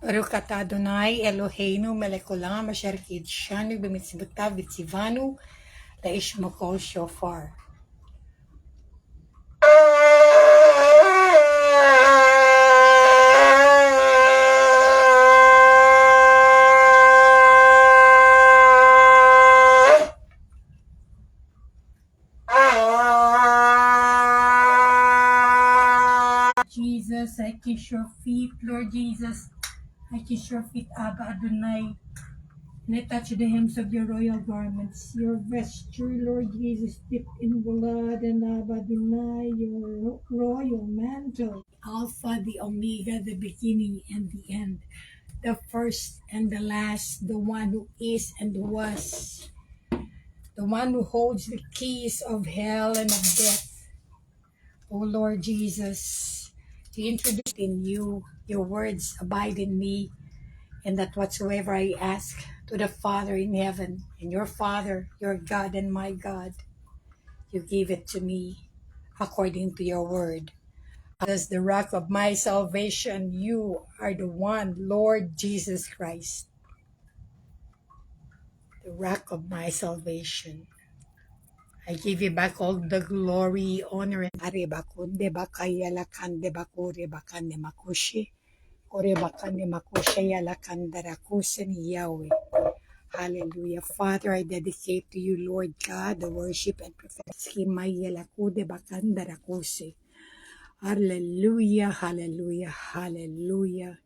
Baruch atah Adonai Eloheinu melech olam asher kidshanu b'mitzvotav v'tzivanu leishmo kol shofar. Jesus, I kiss your feet, Lord Jesus. I kiss your feet, Abba Adonai. And I touch the hems of your royal garments, your vesture, Lord Jesus, dipped in blood, and Abba Adonai, your royal mantle. Alpha, the Omega, the beginning and the end, the first and the last, the one who is and was, the one who holds the keys of hell and of death. O Lord Jesus, to introduce in you, your words abide in me, and that whatsoever I ask to the Father in heaven, and your Father, your God and my God, you give it to me according to your word. As the rock of my salvation, you are the one, Lord Jesus Christ, the rock of my salvation. I give you back all the glory, honor, and Arebakunde bakayala kande bakure bakande makushi. Ore bakande makushe yala kandarakusen Yahweh. Hallelujah. Father, I dedicate to you, Lord God, the worship and prophetic mayala kude bakandarakuse. Hallelujah, hallelujah, hallelujah.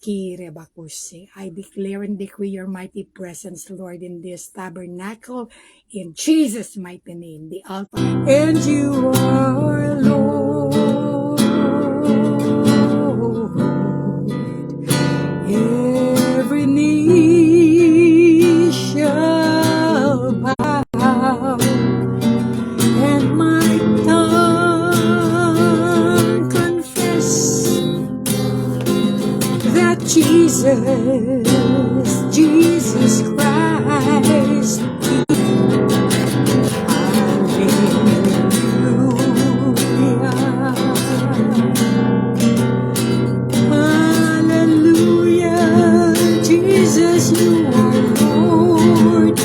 Kirebakuse. I declare and decree your mighty presence, Lord, in this tabernacle, in Jesus' mighty name, the Alpha. And you are Lord. Every knee shall bow, and my tongue confess that Jesus Christ, hallelujah, Jesus, you are Lord.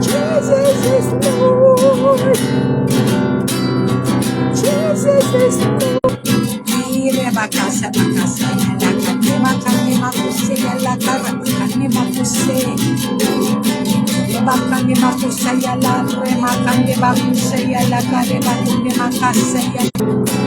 Jesus is Lord. Jesus is Lord. Ire bakasa bakasa yala kane makuse yala kane makuse. Bakane makuse yala re makane bakuse yala kane makuse yala.